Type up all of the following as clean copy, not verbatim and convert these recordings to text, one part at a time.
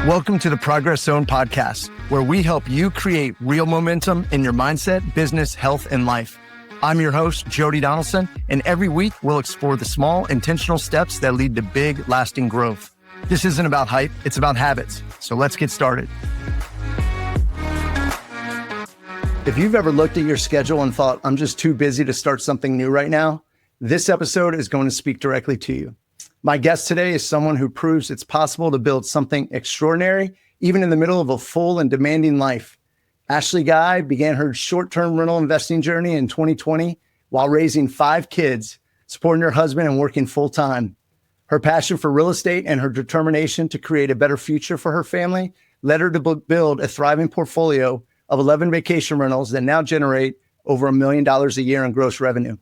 Welcome to the Progress Zone podcast, where we help you create real momentum in your mindset, business, health, and life. I'm your host, Jody Donaldson, and every week we'll explore the small, intentional steps that lead to big, lasting growth. This isn't about hype, it's about habits. So let's get started. If you've ever looked at your schedule and thought, I'm just too busy to start something new right now, this episode is going to speak directly to you. My guest today is someone who proves it's possible to build something extraordinary, even in the middle of a full and demanding life. Ashley Guy began her short-term rental investing journey in 2020 while raising 5 kids, supporting her husband and working full-time. Her passion for real estate and her determination to create a better future for her family led her to build a thriving portfolio of 11 vacation rentals that now generate over $1 million a year in gross revenue.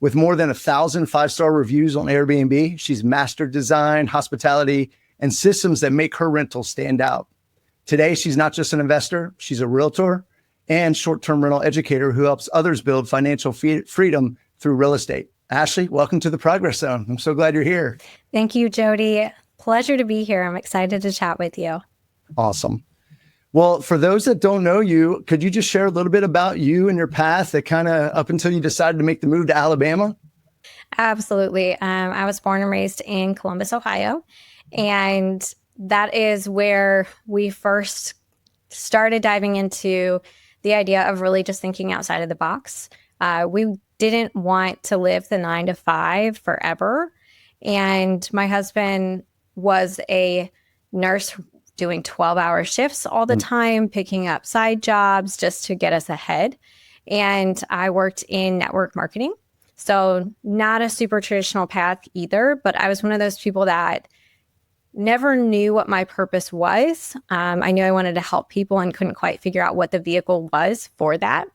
With more than 1,000 5-star reviews on Airbnb, she's mastered design, hospitality, and systems that make her rentals stand out. Today, she's not just an investor, she's a realtor and short-term rental educator who helps others build financial freedom through real estate. Ashley, welcome to the Progress Zone. I'm so glad you're here. Thank you, Jody. Pleasure to be here. I'm excited to chat with you. Awesome. Well, for those that don't know you, could you just share a little bit about you and your path that kind of up until you decided to make the move to Alabama? Absolutely. I was born and raised in Columbus, Ohio, and that is where we first started diving into the idea of really just thinking outside of the box. We didn't want to live the 9-to-5 forever, and my husband was a nurse doing 12-hour shifts all the time, picking up side jobs just to get us ahead. And I worked in network marketing. So not a super traditional path either, but I was one of those people that never knew what my purpose was. I knew I wanted to help people and couldn't quite figure out what the vehicle was for that.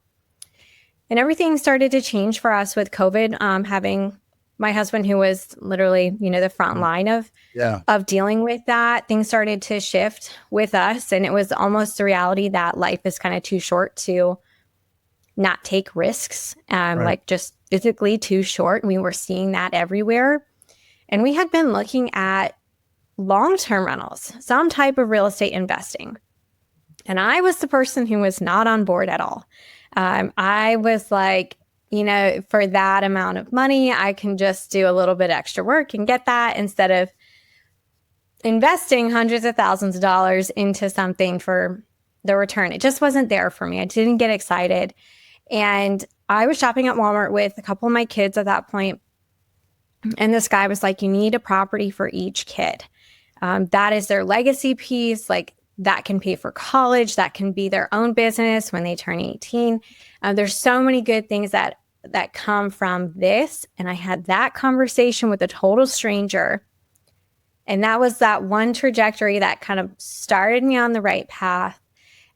And everything started to change for us with COVID, having my husband, who was literally, the front line of dealing with that. Things started to shift with us. And it was almost the reality that life is kind of too short to not take risks, like just physically too short. We were seeing that everywhere. And we had been looking at long-term rentals, some type of real estate investing. And I was the person who was not on board at all. I was like, for that amount of money, I can just do a little bit extra work and get that instead of investing hundreds of thousands of dollars into something for the return. It just wasn't there for me. I didn't get excited. And I was shopping at Walmart with a couple of my kids at that point. And this guy was like, you need a property for each kid. That is their legacy piece. Like that can pay for college. That can be their own business when they turn 18. There's so many good things that come from this. And I had that conversation with a total stranger. And that was that one trajectory that kind of started me on the right path.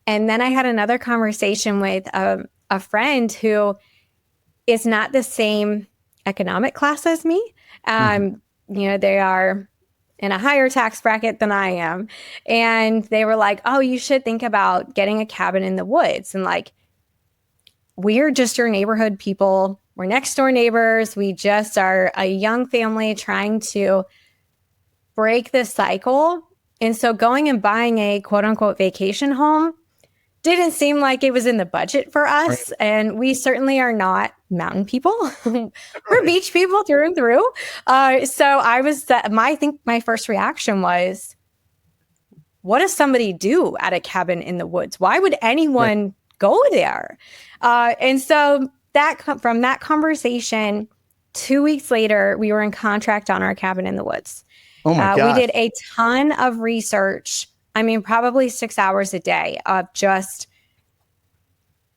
And then I had another conversation with a friend who is not the same economic class as me. They are in a higher tax bracket than I am. And they were like, oh, you should think about getting a cabin in the woods. And like, we're just your neighborhood people. We're next door neighbors. We just are a young family trying to break this cycle. And so going and buying a quote unquote vacation home didn't seem like it was in the budget for us. Right. And we certainly are not mountain people. We're beach people through and through. So I was, I think my first reaction was, what does somebody do at a cabin in the woods? Why would anyone go there? And so from that conversation, 2 weeks later, we were in contract on our cabin in the woods. Oh my gosh. We did a ton of research. Probably 6 hours a day of just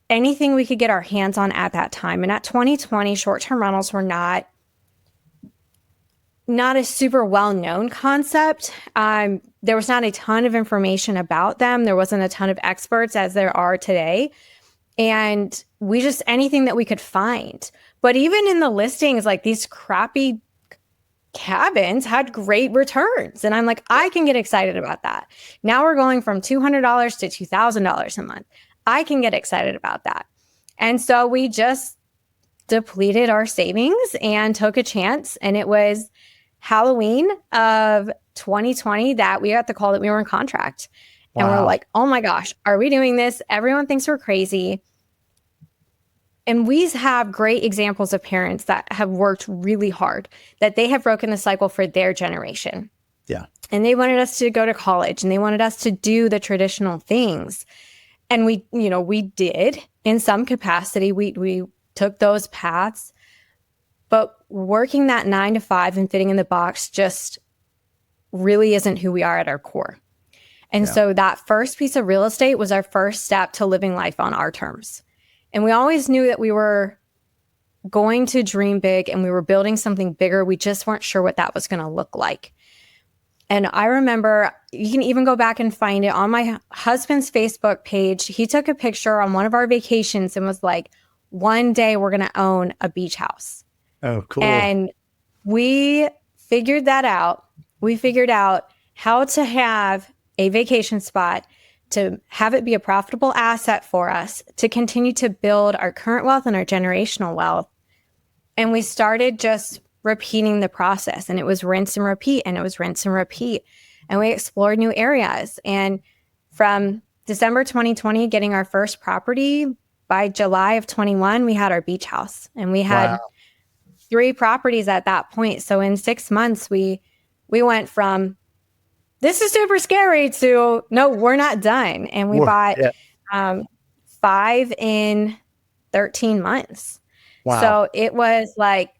anything we could get our hands on at that time. And at 2020, short-term rentals were not a super well-known concept. There was not a ton of information about them. There wasn't a ton of experts as there are today. And we just, anything that we could find. But even in the listings, like these crappy cabins had great returns. And I'm like, I can get excited about that. Now we're going from $200 to $2,000 a month. I can get excited about that. And so we just depleted our savings and took a chance. And it was Halloween of 2020 that we got the call that we were in contract. And we're Wow. like, oh my gosh, are we doing this? Everyone thinks we're crazy. And we have great examples of parents that have worked really hard, that they have broken the cycle for their generation. Yeah. And they wanted us to go to college and they wanted us to do the traditional things. And we did in some capacity. We took those paths, but working that 9 to 5 and fitting in the box just really isn't who we are at our core. And so that first piece of real estate was our first step to living life on our terms. And we always knew that we were going to dream big and we were building something bigger. We just weren't sure what that was going to look like. And I remember, you can even go back and find it on my husband's Facebook page. He took a picture on one of our vacations and was like, one day we're going to own a beach house. Oh, cool. And we figured that out. We figured out how to have a vacation spot, to have it be a profitable asset for us, to continue to build our current wealth and our generational wealth. And we started just repeating the process, and it was rinse and repeat, and it was rinse and repeat. And we explored new areas. And from December 2020, getting our first property, by July of 21, we had our beach house, and we had 3 properties at that point. So in 6 months, we went from, this is super scary, to, no, we're not done. And we bought 5 in 13 months. Wow. So it was like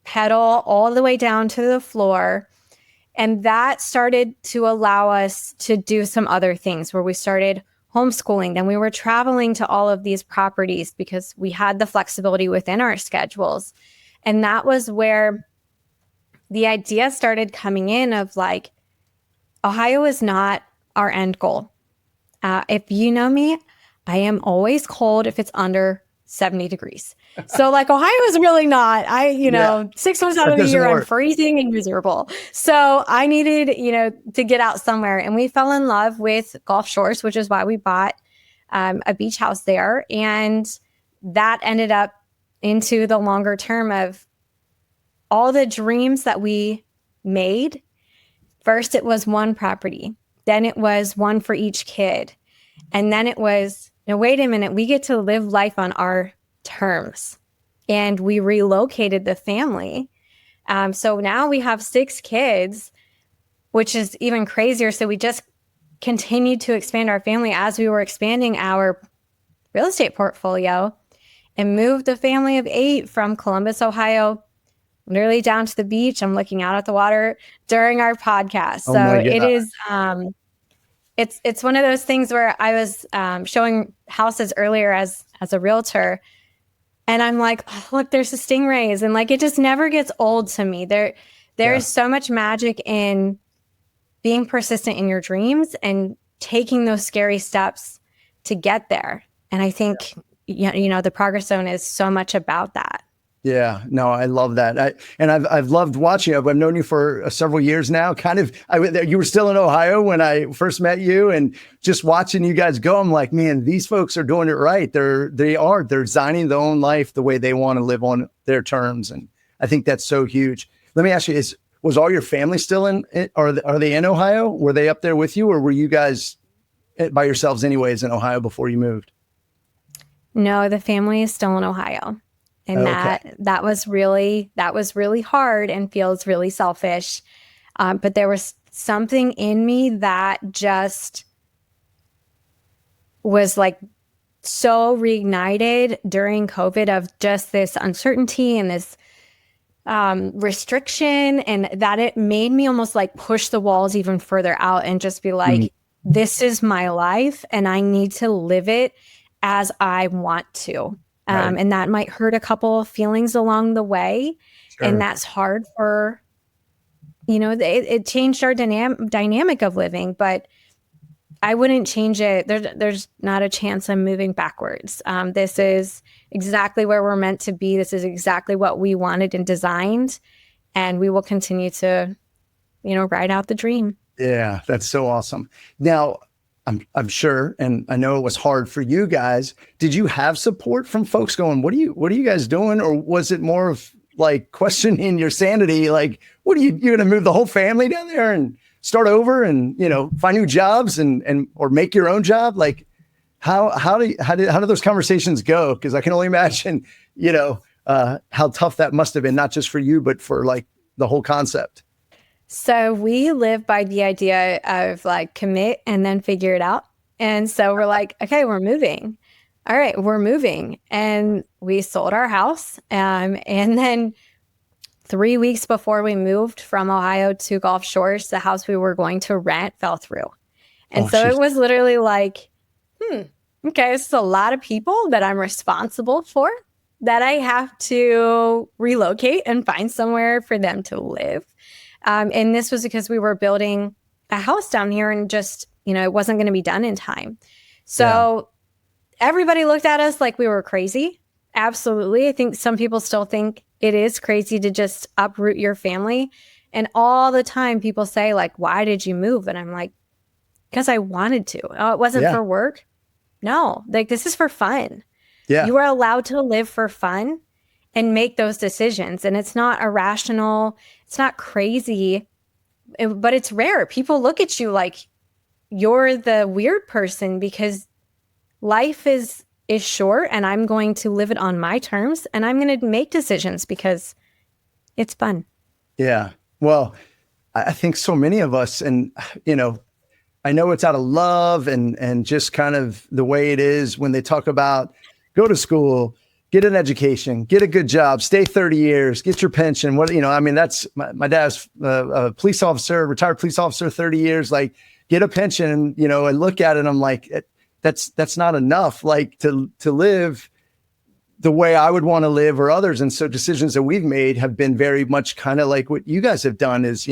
pedal all the way down to the floor. And that started to allow us to do some other things, where we started homeschooling. Then we were traveling to all of these properties because we had the flexibility within our schedules. And that was where the idea started coming in of like, Ohio is not our end goal. If you know me, I am always cold if it's under 70 degrees. So like Ohio is really not, 6 months out of the year, I'm freezing and miserable. So I needed, to get out somewhere. And we fell in love with Gulf Shores, which is why we bought a beach house there. And that ended up into the longer term of all the dreams that we made. First, it was one property. Then it was one for each kid. And then it was, no, wait a minute, we get to live life on our terms. And we relocated the family. So now we have 6 kids, which is even crazier. So we just continued to expand our family as we were expanding our real estate portfolio, and moved the family of 8 from Columbus, Ohio, literally down to the beach. I'm looking out at the water during our podcast. So it is, it's one of those things where I was showing houses earlier as a realtor, and I'm like, oh, look, there's the stingrays. And like, it just never gets old to me. There's so much magic in being persistent in your dreams and taking those scary steps to get there. And I think, the Progress Zone is so much about that. Yeah, no, I love that. I've loved watching you. I've known you for several years now. You were still in Ohio when I first met you, and just watching you guys go, I'm like, man, these folks are doing it right. They're designing their own life the way they want to live on their terms, and I think that's so huge. Let me ask you: was all your family still in? Are they in Ohio? Were they up there with you, or were you guys by yourselves anyways in Ohio before you moved? No, the family is still in Ohio. And that was really hard and feels really selfish. But there was something in me that just was like so reignited during COVID, of just this uncertainty and this restriction, and that it made me almost like push the walls even further out and just be like, this is my life and I need to live it as I want to. And that might hurt a couple of feelings along the way. Sure. And that's hard for, it changed our dynamic of living, but I wouldn't change it. There's not a chance I'm moving backwards. This is exactly where we're meant to be. This is exactly what we wanted and designed. And we will continue to, ride out the dream. Yeah, that's so awesome. Now, I'm sure, and I know it was hard for you guys. Did you have support from folks going, what are you guys doing? Or was it more of like questioning your sanity? Like, you're going to move the whole family down there? And start over and, find new jobs or make your own job? Like how do those conversations go? Because I can only imagine, how tough that must have been, not just for you, but for like the whole concept. So we live by the idea of like commit and then figure it out. And so we're like, okay, we're moving. All right, we're moving. And we sold our house. And then 3 weeks before we moved from Ohio to Gulf Shores, the house we were going to rent fell through. And it was literally like, okay, this is a lot of people that I'm responsible for that I have to relocate and find somewhere for them to live. And this was because we were building a house down here and just, it wasn't going to be done in time. So everybody looked at us like we were crazy. Absolutely. I think some people still think it is crazy to just uproot your family. And all the time people say like, why did you move? And I'm like, because I wanted to. Oh, it wasn't for work. No, like this is for fun. Yeah. You are allowed to live for fun and make those decisions. And it's not irrational. It's not crazy, but it's rare. People look at you like you're the weird person because life is short and I'm going to live it on my terms and I'm going to make decisions because it's fun. Yeah. Well, I think so many of us, and, I know it's out of love and just kind of the way it is when they talk about go to school, get an education, get a good job, stay 30 years, get your pension. That's my dad's a police officer, retired police officer, 30 years, like get a pension, and look at it. I'm like, that's not enough, like to live the way I would want to live or others. And so decisions that we've made have been very much kind of like what you guys have done is,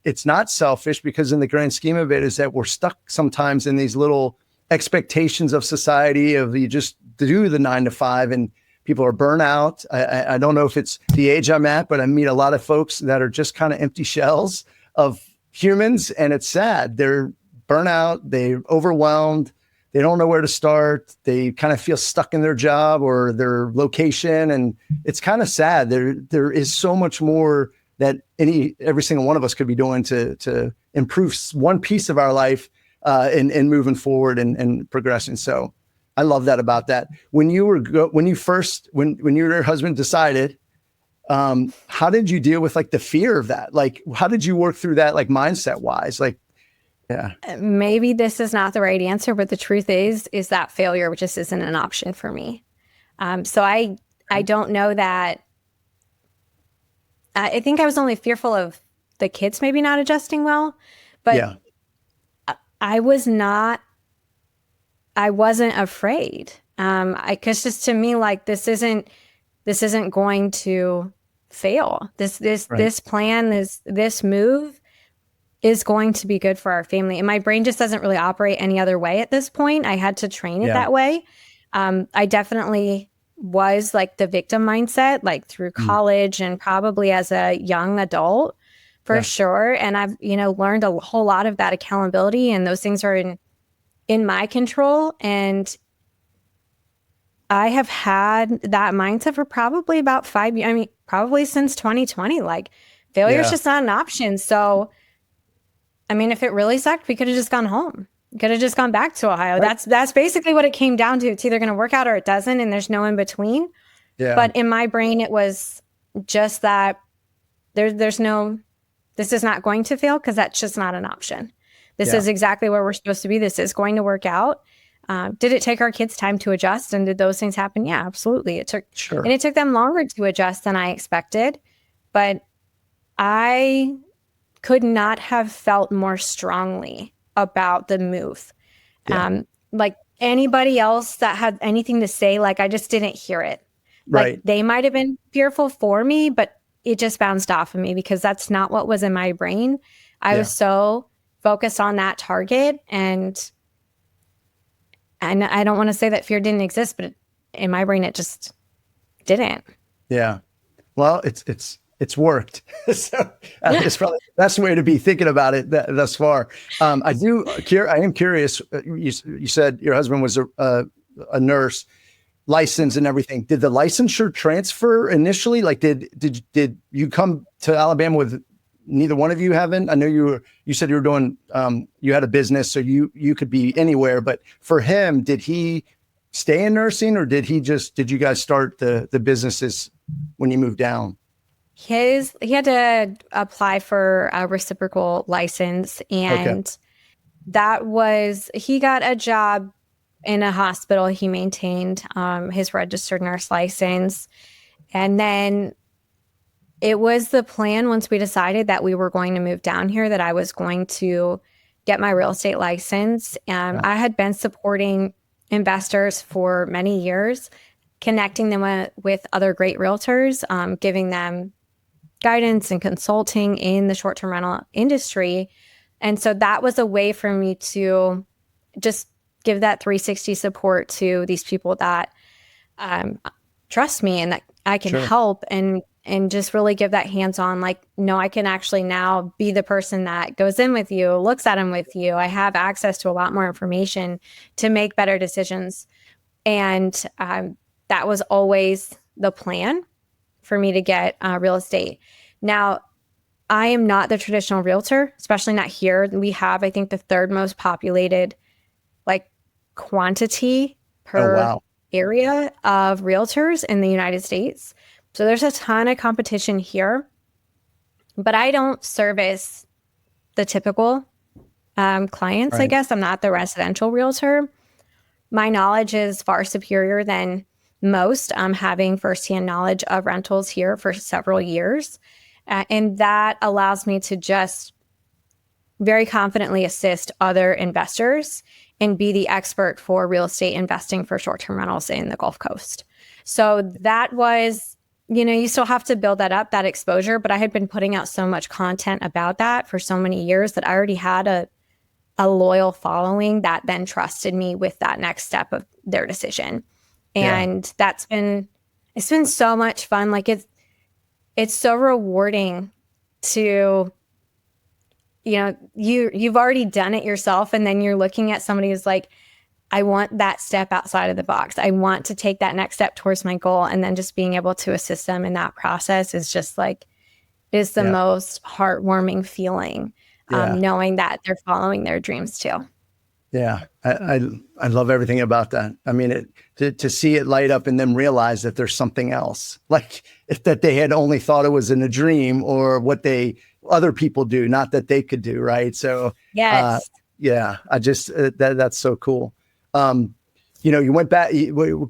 it's not selfish because in the grand scheme of it is that we're stuck sometimes in these little expectations of society of you just do the 9 to 5 and people are burnt out. I don't know if it's the age I'm at, but I meet a lot of folks that are just kind of empty shells of humans and it's sad. They're burnt out. They're overwhelmed. They don't know where to start. They kind of feel stuck in their job or their location. And it's kind of sad. There is so much more that every single one of us could be doing to improve one piece of our life and moving forward and progressing. So I love that about that. When you and your husband decided, how did you deal with like the fear of that? Like, how did you work through that? Like mindset wise, like, yeah. Maybe this is not the right answer, but the truth is that failure just isn't an option for me. So I don't know that. I think I was only fearful of the kids maybe not adjusting well, but I wasn't afraid. Cause just to me, like, this isn't going to fail. This plan, this move is going to be good for our family. And my brain just doesn't really operate any other way at this point. I had to train it that way. I definitely was like the victim mindset, like through college and probably as a young adult for sure. And I've, learned a whole lot of that accountability and those things are in my control. And I have had that mindset for probably about 5 years. I mean, probably since 2020, like failure is just not an option. So, I mean, if it really sucked, we could have just gone home. Could have just gone back to Ohio. Right. That's basically what it came down to. It's either going to work out or it doesn't, and there's no in between. Yeah. But in my brain, it was just that there's no, this is not going to fail because that's just not an option. This is exactly where we're supposed to be. This is going to work out. Did it take our kids time to adjust? And did those things happen? Yeah, absolutely. It took, and it took them longer to adjust than I expected. But I could not have felt more strongly about the move. Like anybody else that had anything to say, like I just didn't hear it. Like they might have been fearful for me, but it just bounced off of me because that's not what was in my brain. I was so focused on that target, and I don't want to say that fear didn't exist, but in my brain it just didn't. Yeah. Well, it's worked. So it's probably the best way to be thinking about it thus far. I am curious. You said your husband was a nurse, licensed and everything. Did the licensure transfer initially? Like, did you come to Alabama with neither one of you haven't? I know you said you were doing, you had a business, so you could be anywhere, but for him, did he stay in nursing, or did you guys start the businesses when you moved down? He had to apply for a reciprocal license, Okay. and he got a job in a hospital. He maintained his registered nurse license. And then it was the plan, once we decided that we were going to move down here, that I was going to get my real estate license. I had been supporting investors for many years, connecting them with other great realtors, giving them guidance and consulting in the short-term rental industry. And so that was a way for me to just give that 360 support to these people that trust me and that I can help, and just really give that hands-on, like, no, I can actually now be the person that goes in with you, looks at them with you. I have access to a lot more information to make better decisions. And that was always the plan for me to get real estate. Now, I am not the traditional realtor, especially not here. We have, I think, the third most populated, like, quantity per area of realtors in the United States. So there's a ton of competition here, but I don't service the typical clients, I guess. I'm not the residential realtor. My knowledge is far superior than most. I'm having firsthand knowledge of rentals here for several years. And that allows me to just very confidently assist other investors and be the expert for real estate investing for short-term rentals in the Gulf Coast. So that was, you still have to build that up, that exposure, but I had been putting out so much content about that for so many years that I already had a loyal following that then trusted me with that next step of their decision. And it's been so much fun. Like, it's so rewarding to, you've already done it yourself, and then you're looking at somebody who's like, I want that step outside of the box. I want to take that next step towards my goal. And then just being able to assist them in that process is just like, is the most heartwarming feeling, knowing that they're following their dreams too. Yeah. I love everything about that. I mean, to see it light up and then realize that there's something else, like that they had only thought it was in a dream, or what other people do, not that they could do. Right. So, yes. I just, that's so cool. You went back,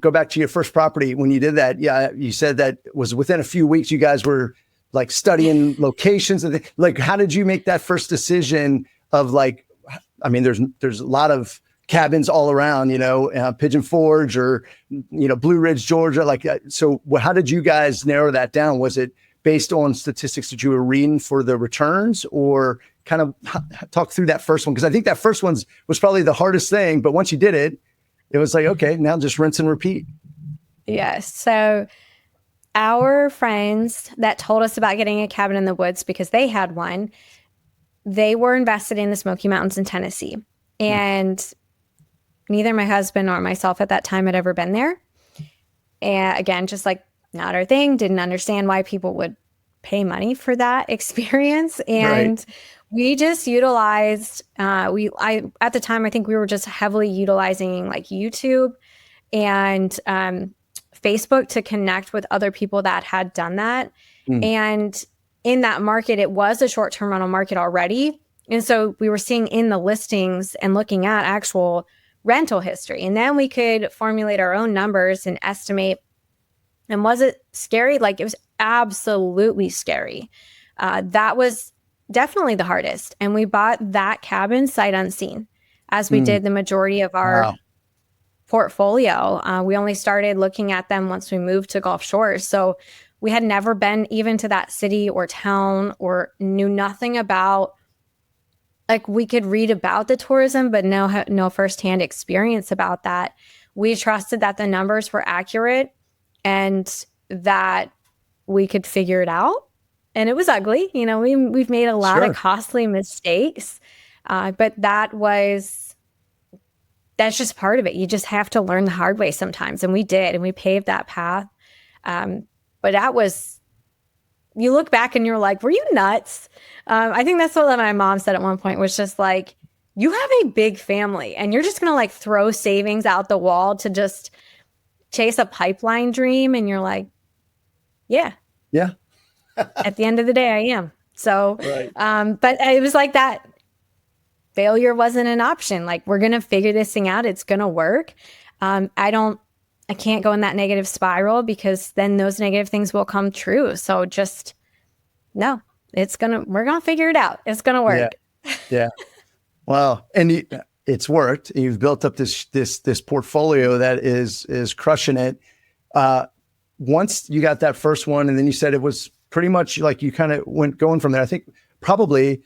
go back to your first property when you did that. Yeah. You said that was within a few weeks, you guys were like studying locations, and like, how did you make that first decision of, like, I mean, there's a lot of cabins all around, Pigeon Forge or, Blue Ridge, Georgia. Like, so how did you guys narrow that down? Was it based on statistics that you were reading for the returns, or kind of talk through that first one? Because I think that first one was probably the hardest thing, but once you did it, it was like, okay, now just rinse and repeat. Yes. So our friends that told us about getting a cabin in the woods because they had one, they were invested in the Smoky Mountains in Tennessee. And neither my husband nor myself at that time had ever been there. And again, just like, not our thing, didn't understand why people would pay money for that experience. And we just utilized, at the time, I think we were just heavily utilizing like YouTube and Facebook to connect with other people that had done that. And in that market, it was a short-term rental market already. And so we were seeing in the listings and looking at actual rental history. And then we could formulate our own numbers and estimate. And was it scary? Like, it was absolutely scary. That was definitely the hardest. And we bought that cabin sight unseen, as we did the majority of our portfolio. We only started looking at them once we moved to Gulf Shores. So we had never been even to that city or town, or knew nothing about, like, we could read about the tourism, but no firsthand experience about that. We trusted that the numbers were accurate and that we could figure it out. And it was ugly. We've made a lot of costly mistakes, but that's just part of it. You just have to learn the hard way sometimes. And we did, and we paved that path. But that was you look back and you're like, were you nuts? I think that's what my mom said at one point, was just like, you have a big family and you're just going to like throw savings out the wall to just chase a pipeline dream. And you're like, yeah, Yeah. at the end of the day, I am. So, Right. but it was like that. Failure wasn't an option. Like, we're going to figure this thing out. It's going to work. I can't go in that negative spiral, because then those negative things will come true. So just no, we're going to figure it out. It's going to work. Yeah. Well, and it's worked. You've built up this portfolio that is crushing it. Once you got that first one, and then you said it was pretty much like you kind of went going from there. I think probably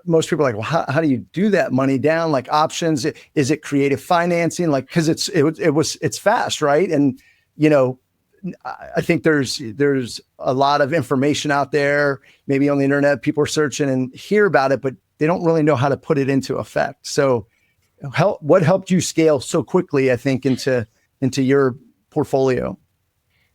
most people are like, well, how do you do that money down? Like, options? Is it creative financing? Like, because it's fast, right? And I think there's a lot of information out there, maybe on the internet. People are searching and hear about it, but they don't really know how to put it into effect. So, what helped you scale so quickly, I think, into your portfolio?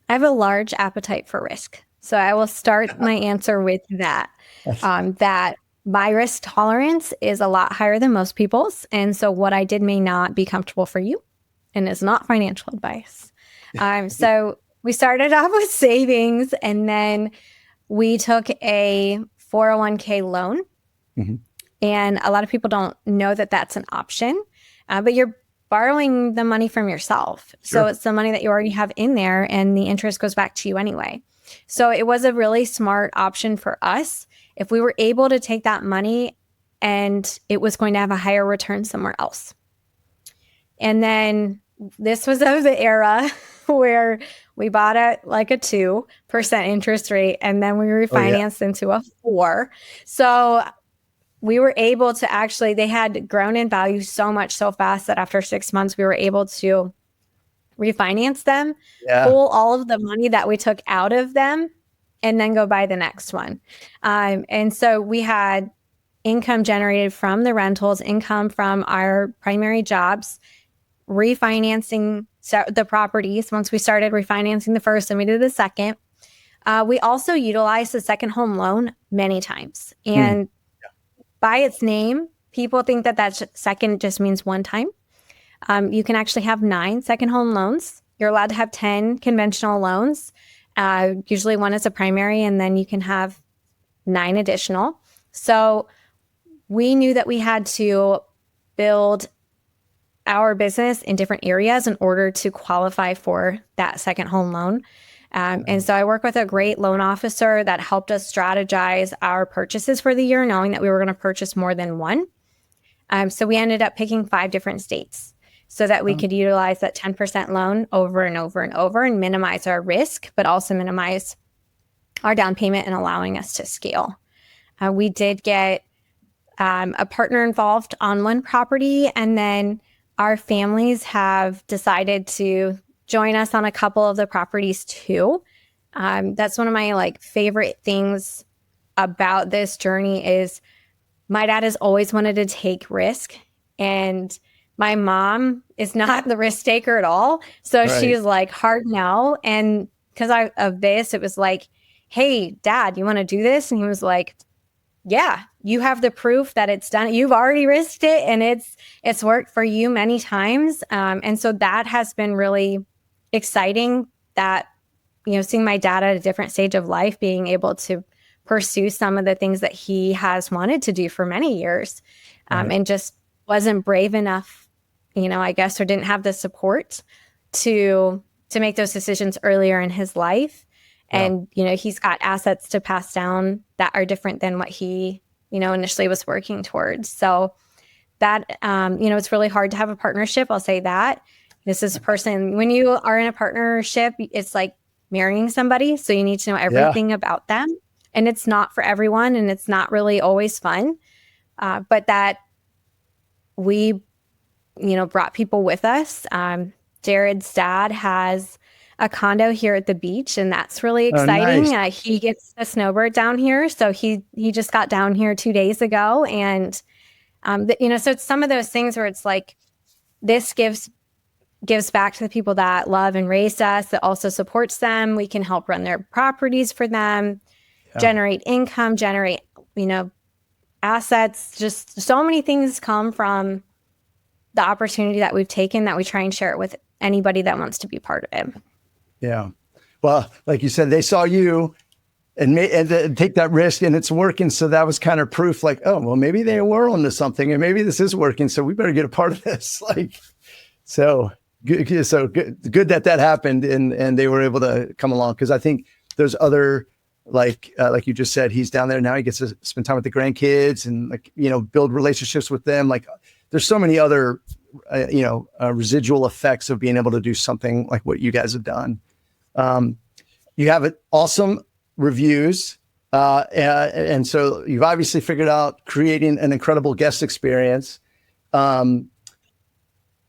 I have a large appetite for risk. So I will start my answer with that. That my risk tolerance is a lot higher than most people's. And so what I did may not be comfortable for you, and is not financial advice. So we started off with savings, and then we took a 401k loan. Mm-hmm. And a lot of people don't know that that's an option, but you're borrowing the money from yourself. Sure. So it's the money that you already have in there, and the interest goes back to you anyway. So it was a really smart option for us if we were able to take that money and it was going to have a higher return somewhere else. And then this was of the era where we bought at like a 2% interest rate, and then we refinanced into a 4. So we were able to actually, they had grown in value so much so fast that after 6 months, we were able to refinance them, pull all of the money that we took out of them, and then go buy the next one. And so we had income generated from the rentals, income from our primary jobs, refinancing the properties. Once we started refinancing the first, and we did the second, we also utilized the second home loan many times. And by its name, people think that second just means one time. You can actually have 9 second home loans. You're allowed to have 10 conventional loans. Usually one is a primary, and then you can have 9 additional. So we knew that we had to build our business in different areas in order to qualify for that second home loan. And so I work with a great loan officer that helped us strategize our purchases for the year, knowing that we were going to purchase more than one. So we ended up picking 5 different states so that we could utilize that 10% loan over and over and over, and minimize our risk, but also minimize our down payment and allowing us to scale. We did get a partner involved on one property, and then our families have decided to join us on a couple of the properties too. That's one of my favorite things about this journey is my dad has always wanted to take risk, and my mom is not the risk taker at all. So she's like, hard no. And because of this, it was like, hey, Dad, you want to do this? And he was like, yeah, you have the proof that it's done. You've already risked it, and it's worked for you many times. And so that has been really exciting, that, seeing my dad at a different stage of life, being able to pursue some of the things that he has wanted to do for many years, and just wasn't brave enough, I guess, or didn't have the support to make those decisions earlier in his life. And, he's got assets to pass down that are different than what he, initially was working towards. So that, it's really hard to have a partnership. I'll say that. This is a person, when you are in a partnership, it's like marrying somebody. So you need to know everything about them. And it's not for everyone, and it's not really always fun. But that we, brought people with us. Jared's dad has a condo here at the beach, and that's really exciting. Oh, nice. He gets a snowbird down here. So he just got down here 2 days ago. And, so it's some of those things where it's like, this gives back to the people that love and raised us, that also supports them. We can help run their properties for them. generate income, generate, assets. Just so many things come from the opportunity that we've taken that we try and share it with anybody that wants to be part of it. Yeah. Well, like you said, they saw you and take that risk and it's working. So that was kind of proof like, oh, well, maybe they were onto something and maybe this is working. So we better get a part of this. So good that happened and they were able to come along. Cause I think there's other, like you just said, he's down there now. He gets to spend time with the grandkids and build relationships with them. Like there's so many other, residual effects of being able to do something like what you guys have done. You have awesome reviews. And so you've obviously figured out creating an incredible guest experience.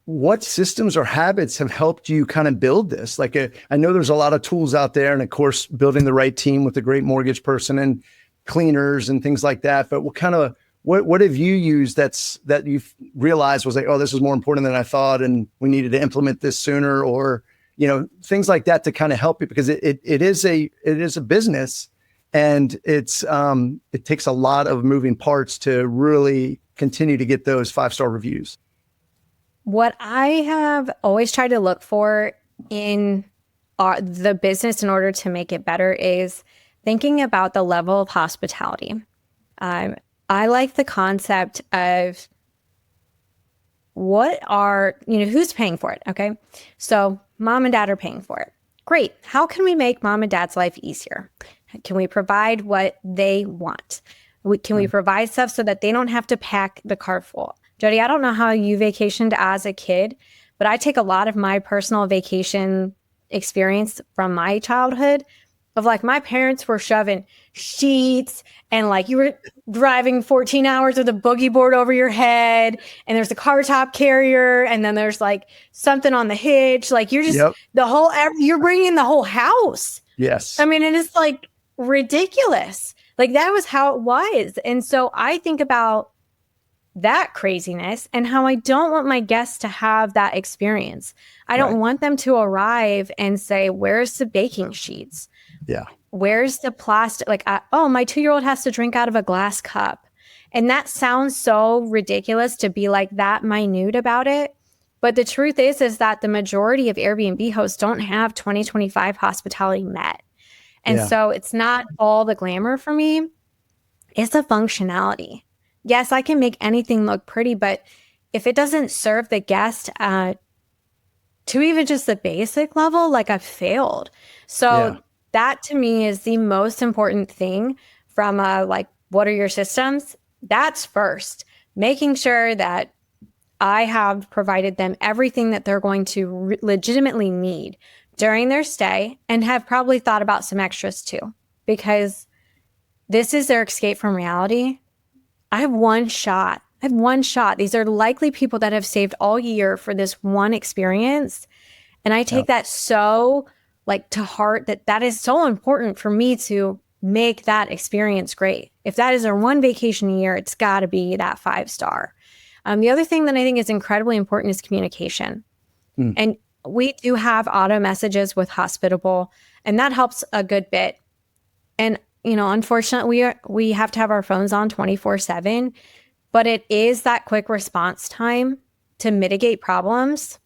What systems or habits have helped you kind of build this? I know there's a lot of tools out there and of course, building the right team with a great mortgage person and cleaners and things like that. But what have you used that you've realized was like, oh, this is more important than I thought. And we needed to implement this sooner or, things like that to kind of help you because it is a business and it takes a lot of moving parts to really continue to get those 5-star reviews. What I have always tried to look for in the business in order to make it better is thinking about the level of hospitality. I like the concept of who's paying for it, okay? So mom and dad are paying for it. Great. How can we make mom and dad's life easier? Can we provide what they want? Can we provide stuff so that they don't have to pack the car full? Jody, I don't know how you vacationed as a kid, but I take a lot of my personal vacation experience from my childhood of my parents were shoving sheets and you were driving 14 hours with a boogie board over your head and there's a car top carrier and then there's something on the hitch. You're just you're bringing the whole house. Yes. I mean, and it's ridiculous. That was how it was. And so I think about that craziness and how I don't want my guests to have that experience. I don't want them to arrive and say, where's the baking sheets? Yeah. Where's the plastic? Oh, my 2-year-old has to drink out of a glass cup. And that sounds so ridiculous to be that minute about it. But the truth is that the majority of Airbnb hosts don't have 2025 hospitality met. And so it's not all the glamour for me. It's the functionality. Yes, I can make anything look pretty, but if it doesn't serve the guest to even just the basic level, I've failed. So that to me is the most important thing from what are your systems? That's first. Making sure that I have provided them everything that they're going to legitimately need during their stay and have probably thought about some extras too, because this is their escape from reality. I have one shot. These are likely people that have saved all year for this one experience. And I take that so to heart that is so important for me to make that experience great. If that is our one vacation a year, it's got to be that 5-star. The other thing that I think is incredibly important is communication. And we do have auto messages with Hospitable, and that helps a good bit. And unfortunately, we have to have our phones on 24/7, but it is that quick response time to mitigate problems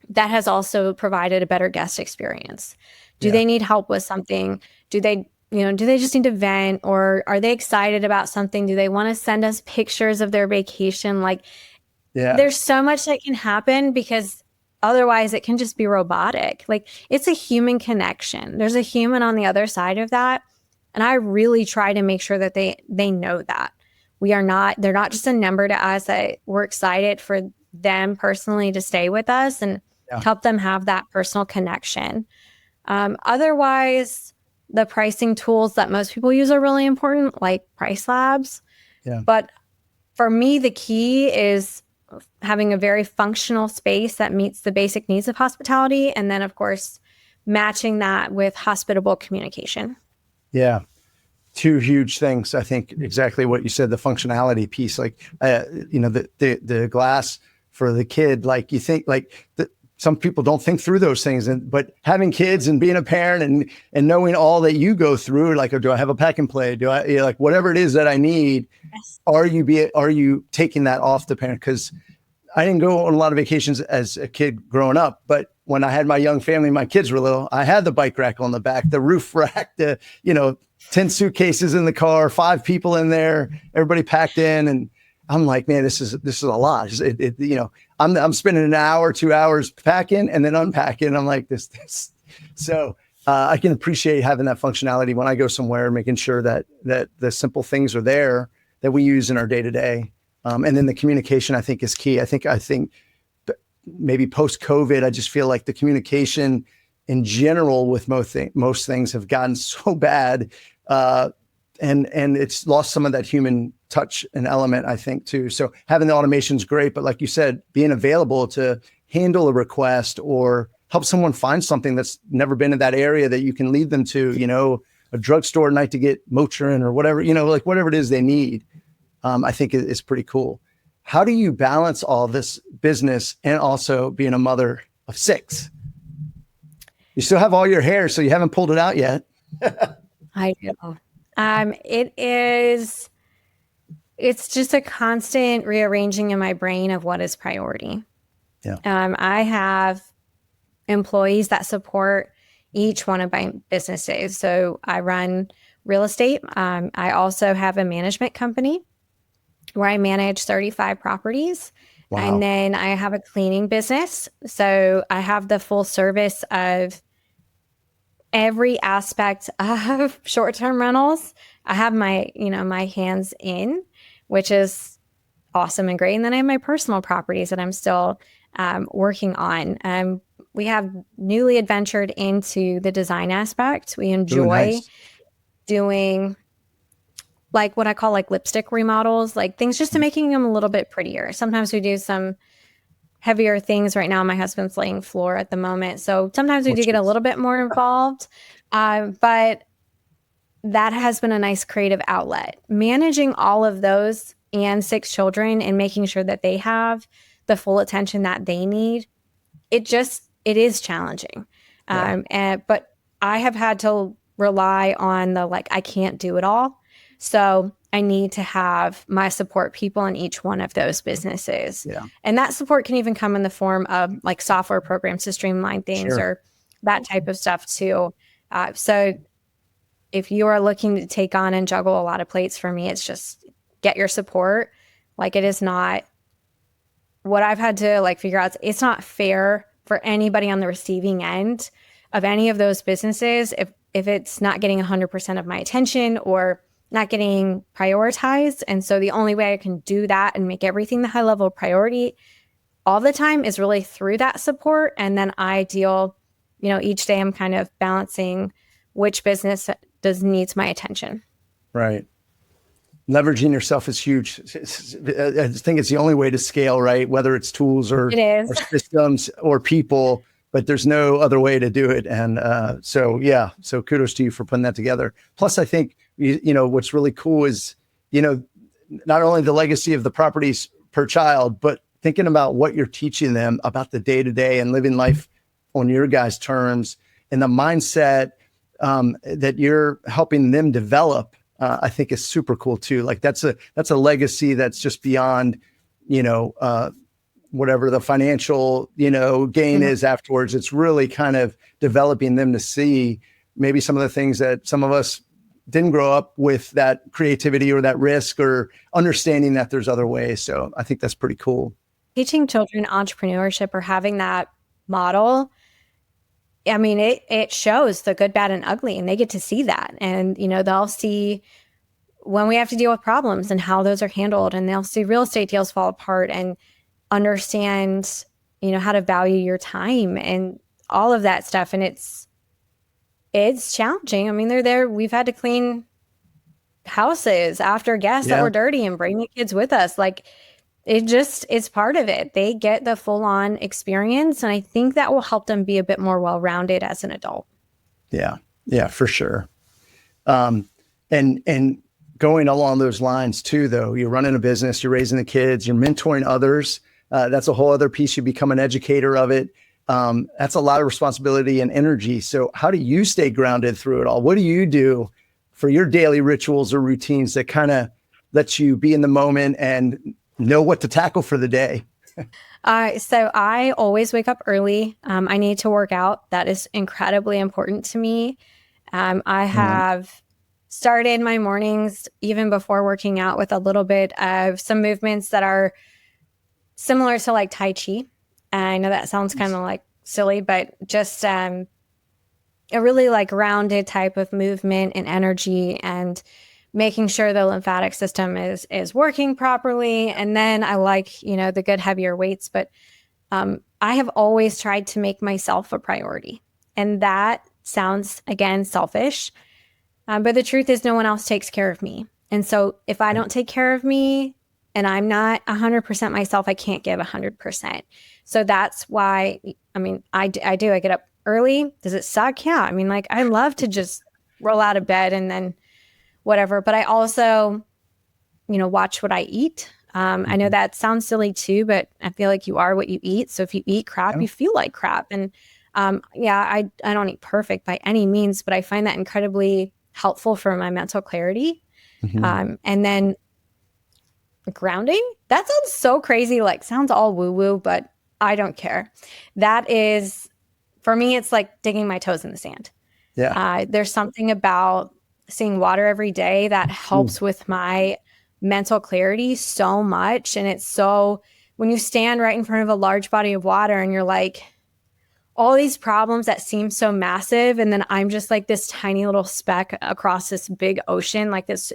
that has also provided a better guest experience. Do they need help with something? Do they just need to vent, or are they excited about something? Do they want to send us pictures of their vacation? There's so much that can happen because otherwise it can just be robotic. It's a human connection. There's a human on the other side of that. And I really try to make sure that they know that they're not just a number to us, that we're excited for them personally to stay with us and help them have that personal connection. Otherwise, the pricing tools that most people use are really important, like Price Labs. Yeah. But for me, the key is having a very functional space that meets the basic needs of hospitality. And then, of course, matching that with hospitable communication. Yeah. Two huge things. I think exactly what you said, the functionality piece, the glass for the kid, you think some people don't think through those things. But having kids and being a parent and knowing all that you go through, like, do I have a pack and play? Do I, like, whatever it is that I need, Yes. are you taking that off the parent? Because I didn't go on a lot of vacations as a kid growing up, but when I had my young family, my kids were little, I had the bike rack on the back, the roof rack, 10 suitcases in the car, 5 people in there, everybody packed in. And I'm like, man, this is a lot. I'm spending an hour, 2 hours packing and then unpacking. I'm like this. So I can appreciate having that functionality when I go somewhere, making sure that the simple things are there that we use in our day to day. And then the communication, I think, is key. I think maybe post COVID, I just feel like the communication in general with most things have gotten so bad, and it's lost some of that human touch and element, I think, too. So having the automation is great, but like you said, being available to handle a request or help someone find something that's never been in that area that you can lead them to, a drugstore night to get Motrin or whatever, like whatever it is they need. I think is pretty cool. How do you balance all this business and also being a mother of 6? You still have all your hair, so you haven't pulled it out yet. I do. It's just a constant rearranging in my brain of what is priority. Yeah. I have employees that support each one of my businesses. So I run real estate. I also have a management company where I manage 35 properties. Wow. And then I have a cleaning business. So I have the full service of every aspect of short-term rentals. I have my hands in, which is awesome and great. And then I have my personal properties that I'm still working on. We have newly adventured into the design aspect. We enjoy doing like what I call like lipstick remodels, like things just to making them a little bit prettier. Sometimes we do some heavier things. Right now, my husband's laying floor at the moment. So sometimes we do get a little bit more involved. But that has been a nice creative outlet. Managing all of those and 6 children and making sure that they have the full attention that they need, it is challenging. Yeah. But I have had to rely on I can't do it all. So I need to have my support people in each one of those businesses. Yeah. And that support can even come in the form of like software programs to streamline things or that type of stuff too. So if you are looking to take on and juggle a lot of plates, for me, it's just get your support. Like, it is not what I've had to figure out. It's not fair for anybody on the receiving end of any of those businesses if it's not getting 100% of my attention or not getting prioritized. And so the only way I can do that and make everything the high level priority all the time is really through that support. And then I deal, each day I'm kind of balancing which business needs my attention. Right. Leveraging yourself is huge. I think it's the only way to scale, right? Whether it's tools or systems or people, but there's no other way to do it. And so kudos to you for putting that together. Plus, I think, what's really cool is, not only the legacy of the properties per child, but thinking about what you're teaching them about the day-to-day and living life on your guys' terms and the mindset that you're helping them develop, I think is super cool too. Like that's a legacy that's just beyond, whatever the financial, gain is afterwards. It's really kind of developing them to see maybe some of the things that some of us didn't grow up with, that creativity or that risk or understanding that there's other ways. So I think that's pretty cool. Teaching children entrepreneurship or having that model, I mean, it shows the good, bad, and ugly, and they get to see that. And, they'll see when we have to deal with problems and how those are handled, and they'll see real estate deals fall apart and understand, how to value your time and all of that stuff. And it's challenging. I mean, they're there. We've had to clean houses after guests that were dirty and bring the kids with us. Like, it's part of it. They get the full on experience. And I think that will help them be a bit more well-rounded as an adult. Yeah. Yeah, for sure. And going along those lines too, though, you're running a business, you're raising the kids, you're mentoring others. That's a whole other piece. You become an educator of it. That's a lot of responsibility and energy. So how do you stay grounded through it all? What do you do for your daily rituals or routines that kind of lets you be in the moment and know what to tackle for the day? So I always wake up early. I need to work out. That is incredibly important to me. I have started my mornings even before working out with a little bit of some movements that are similar to like Tai Chi. I know that sounds kind of like silly, but just a really like rounded type of movement and energy, and making sure the lymphatic system is working properly. And then I like, the good heavier weights, but I have always tried to make myself a priority. And that sounds, again, selfish. But the truth is no one else takes care of me. And so if I don't take care of me and I'm not 100% myself, I can't give 100%. So that's why, I do. I get up early. Does it suck? Yeah. I love to just roll out of bed and then whatever. But I also, watch what I eat. I know that sounds silly too, but I feel like you are what you eat. So if you eat crap, you feel like crap. And I don't eat perfect by any means, but I find that incredibly helpful for my mental clarity. And then grounding, that sounds so crazy, like sounds all woo-woo, but I don't care. That is, for me, it's like digging my toes in the sand. Yeah. There's something about seeing water every day that helps with my mental clarity so much. And it's so, when you stand right in front of a large body of water and you're like, all these problems that seem so massive, and then I'm just like this tiny little speck across this big ocean like this.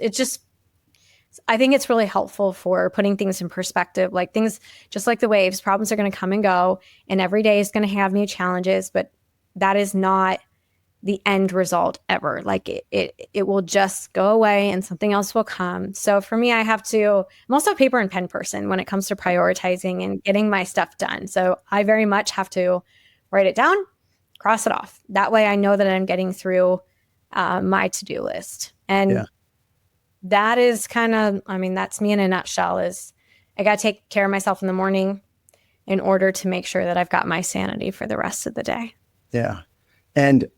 I think it's really helpful for putting things in perspective. Like things, just like the waves, problems are going to come and go, and every day is going to have new challenges, but that is not the end result ever. Like it will just go away and something else will come. So for me, I'm also a paper and pen person when it comes to prioritizing and getting my stuff done. So I very much have to write it down, cross it off. That way I know that I'm getting through my to-do list. And that is kind of, that's me in a nutshell. Is I got to take care of myself in the morning in order to make sure that I've got my sanity for the rest of the day. Yeah. And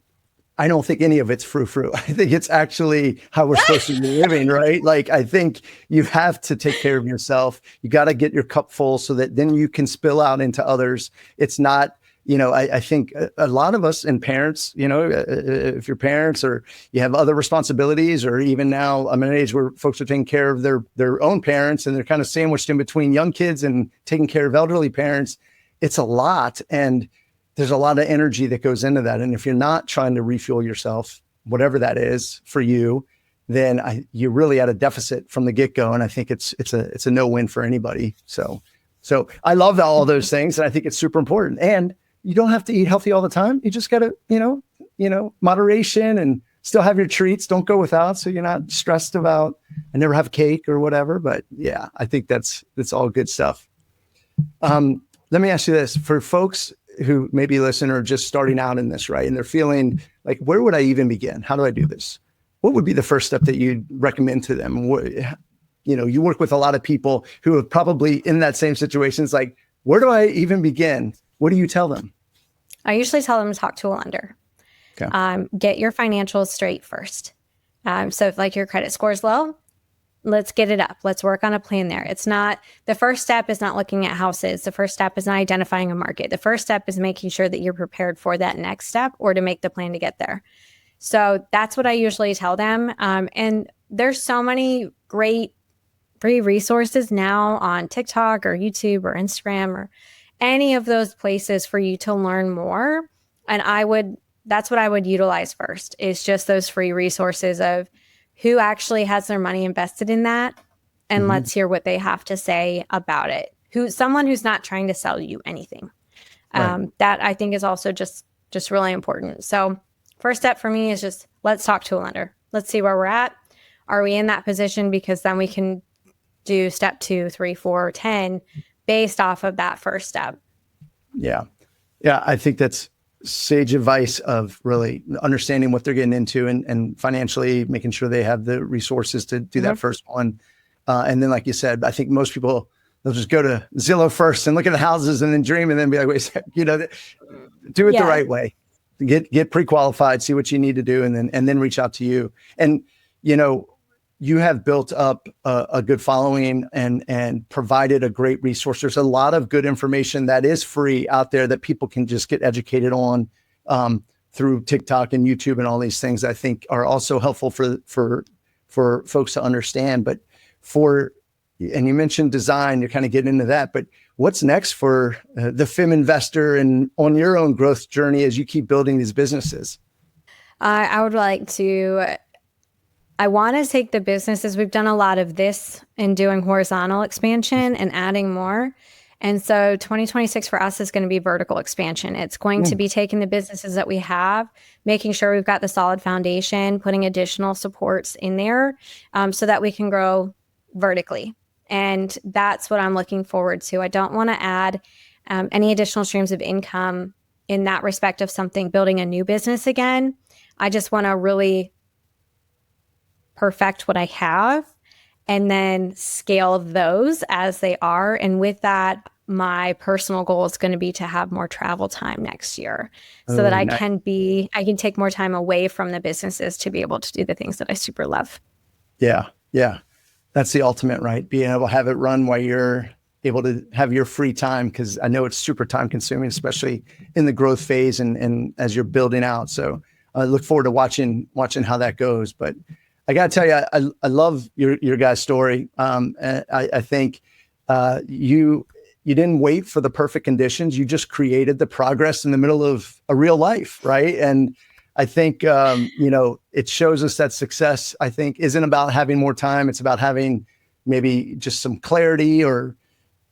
I don't think any of it's frou-frou. I think it's actually how we're supposed to be living, right? Like, I think you have to take care of yourself. You got to get your cup full so that then you can spill out into others. It's not, I think a lot of us and parents, if you're parents or you have other responsibilities, or even now I'm at an age where folks are taking care of their own parents and they're kind of sandwiched in between young kids and taking care of elderly parents. It's a lot. And there's a lot of energy that goes into that. And if you're not trying to refuel yourself, whatever that is for you, then you're really at a deficit from the get-go. And I think it's a no-win for anybody. So I love all those things. And I think it's super important. And you don't have to eat healthy all the time. You just got to, moderation, and still have your treats. Don't go without. So you're not stressed about, I never have cake or whatever. But yeah, I think that's all good stuff. Let me ask you this: for folks who maybe listen or just starting out in this, right? And they're feeling like, where would I even begin? How do I do this? What would be the first step that you'd recommend to them? You work with a lot of people who are probably in that same situation. It's like, where do I even begin? What do you tell them? I usually tell them to talk to a lender. Okay. Get your financials straight first. So if like your credit score is low, let's get it up. Let's work on a plan there. The first step is not looking at houses. The first step is not identifying a market. The first step is making sure that you're prepared for that next step or to make the plan to get there. So that's what I usually tell them. And there's so many great free resources now on TikTok or YouTube or Instagram or any of those places for you to learn more. And that's what I would utilize first, is just those free resources of who actually has their money invested in that. And let's hear what they have to say about it. Someone who's not trying to sell you anything. Right. That I think is also just really important. So first step for me is just, let's talk to a lender. Let's see where we're at. Are we in that position? Because then we can do step 2, 3, 4, 10 based off of that first step. Yeah. Yeah. I think that's sage advice of really understanding what they're getting into and financially making sure they have the resources to do that first one. And then, like you said, I think most people they'll just go to Zillow first and look at the houses and then dream and then be like, wait a second, do it the right way. Get pre-qualified, see what you need to do, and then reach out to you. And, you have built up a good following and provided a great resource. There's a lot of good information that is free out there that people can just get educated on through TikTok and YouTube and all these things I think are also helpful for folks to understand. But and you mentioned design, you're kind of getting into that, but what's next for the Femme Investor and on your own growth journey as you keep building these businesses? I want to take the businesses. We've done a lot of this in doing horizontal expansion and adding more. And so 2026 for us is going to be vertical expansion. It's going to be taking the businesses that we have, making sure we've got the solid foundation, putting additional supports in there so that we can grow vertically. And that's what I'm looking forward to. I don't want to add any additional streams of income in that respect of building a new business again. I just want to really perfect what I have and then scale those as they are. And with that, my personal goal is going to be to have more travel time next year so that I can take more time away from the businesses to be able to do the things that I super love. Yeah. Yeah. That's the ultimate, right? Being able to have it run while you're able to have your free time, because I know it's super time consuming, especially in the growth phase and as you're building out. So I look forward to watching how that goes. But I got to tell you, I love your guys' story. I think you didn't wait for the perfect conditions. You just created the progress in the middle of a real life, right? And I think, it shows us that success, I think, isn't about having more time. It's about having maybe just some clarity or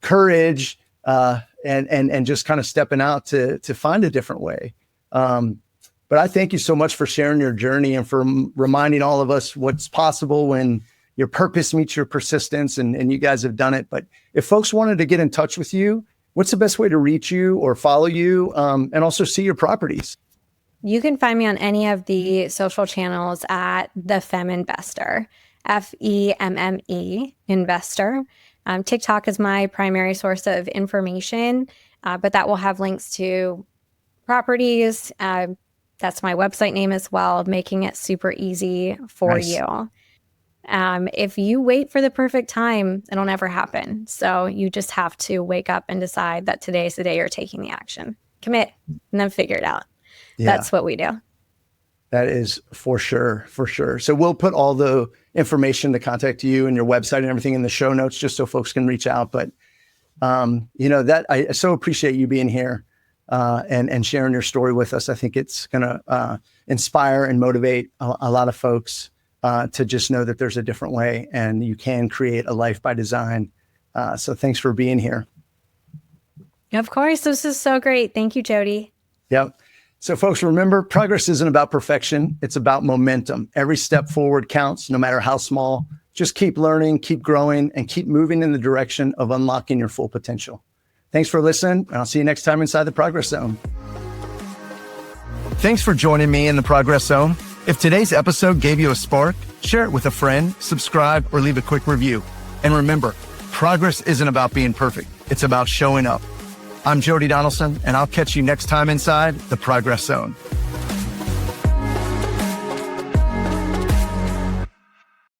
courage and just kind of stepping out to find a different way. But I thank you so much for sharing your journey and for reminding all of us what's possible when your purpose meets your persistence, and you guys have done it. But if folks wanted to get in touch with you, what's the best way to reach you or follow you and also see your properties? You can find me on any of the social channels at the Femme Investor, FEMME Investor. TikTok is my primary source of information, but that will have links to properties. That's my website name as well, making it super easy for you. If you wait for the perfect time, it'll never happen. So you just have to wake up and decide that today's the day you're taking the action. Commit and then figure it out. Yeah. That's what we do. That is for sure. So we'll put all the information to contact you and your website and everything in the show notes, just so folks can reach out. But, that I so appreciate you being here and sharing your story with us. I think it's going to inspire and motivate a lot of folks to just know that there's a different way and you can create a life by design. So thanks for being here. Of course. This is so great. Thank you, Jody. Yep. So folks, remember, progress isn't about perfection. It's about momentum. Every step forward counts, no matter how small. Just keep learning, keep growing, and keep moving in the direction of unlocking your full potential. Thanks for listening, and I'll see you next time inside the Progress Zone. Thanks for joining me in the Progress Zone. If today's episode gave you a spark, share it with a friend, subscribe, or leave a quick review. And remember, progress isn't about being perfect. It's about showing up. I'm Jody Donaldson, and I'll catch you next time inside the Progress Zone.